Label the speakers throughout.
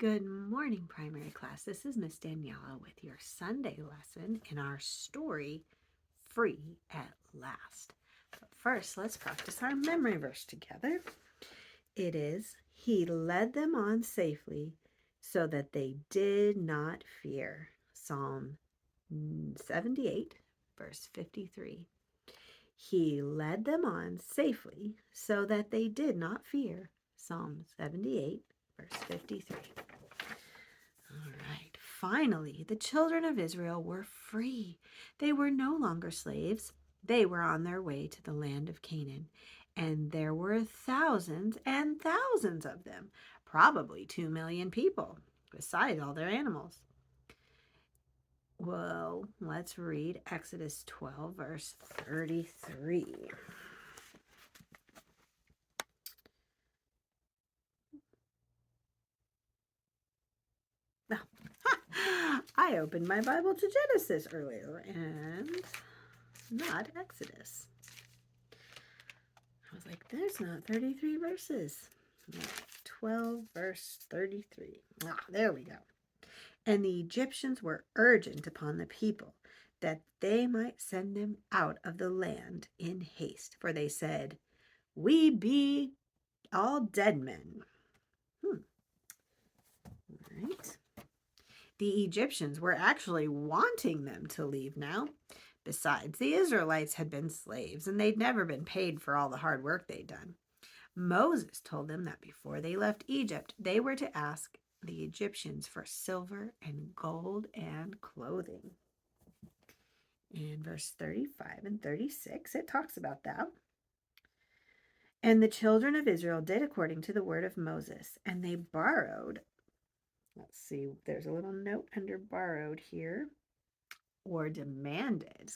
Speaker 1: Good morning, primary class. This is Miss Daniela with your Sunday lesson in our story, Free at Last. But first, let's practice our memory verse together. It is, He led them on safely so that they did not fear. Psalm 78, verse 53. He led them on safely so that they did not fear. Psalm 78, verse 53. All right. Finally, the children of Israel were free. They were no longer slaves. They were on their way to the land of Canaan. And there were thousands and thousands of them, probably 2 million people, besides all their animals. Well, let's read Exodus 12, verse 33. I opened my Bible to Genesis earlier and not Exodus. I was like, there's not 33 verses. 12, verse 33. There we go. And the Egyptians were urgent upon the people that they might send them out of the land in haste. For they said, we be all dead men. All right. The Egyptians were actually wanting them to leave now. Besides, the Israelites had been slaves and they'd never been paid for all the hard work they'd done. Moses told them that before they left Egypt, they were to ask the Egyptians for silver and gold and clothing. In verse 35 and 36, it talks about that. And the children of Israel did according to the word of Moses, and they borrowed. Let's see, there's a little note under borrowed here, or demanded.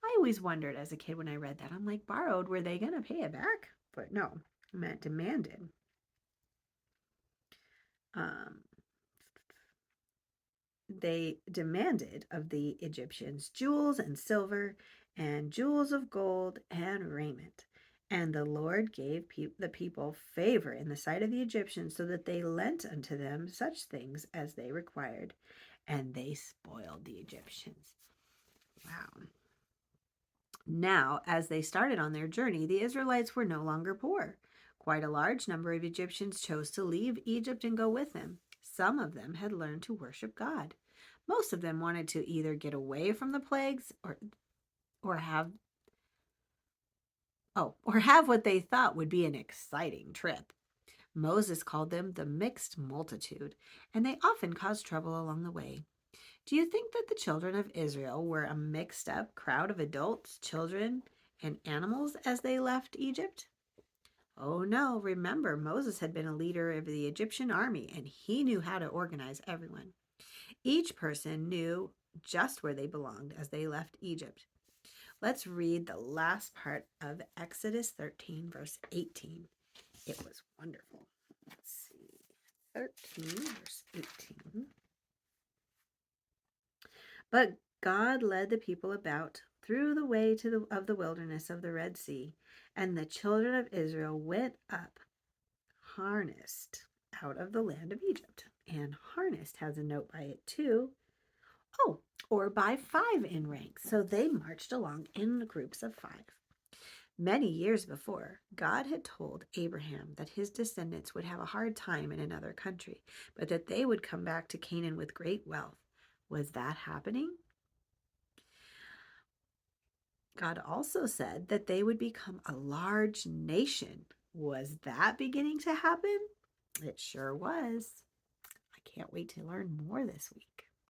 Speaker 1: I always wondered as a kid when I read that. I'm like, borrowed, were they going to pay it back? But no, it meant demanded. They demanded of the Egyptians jewels and silver and jewels of gold and raiment. And the Lord gave the people favor in the sight of the Egyptians, so that they lent unto them such things as they required. And they spoiled the Egyptians. Wow. Now, as they started on their journey, the Israelites were no longer poor. Quite a large number of Egyptians chose to leave Egypt and go with them. Some of them had learned to worship God. Most of them wanted to either get away from the plagues or have what they thought would be an exciting trip. Moses called them the mixed multitude, and they often caused trouble along the way. Do you think that the children of Israel were a mixed up crowd of adults, children, and animals as they left Egypt? Oh no, remember, Moses had been a leader of the Egyptian army, and he knew how to organize everyone. Each person knew just where they belonged as they left Egypt. Let's read the last part of Exodus 13, verse 18. It was wonderful. Let's see. 13, verse 18. But God led the people about through the way of the wilderness of the Red Sea, and the children of Israel went up harnessed out of the land of Egypt. And harnessed has a note by it too. Oh, or by 5 in rank. So they marched along in groups of 5. Many years before, God had told Abraham that his descendants would have a hard time in another country, but that they would come back to Canaan with great wealth. Was that happening? God also said that they would become a large nation. Was that beginning to happen? It sure was. I can't wait to learn more this week.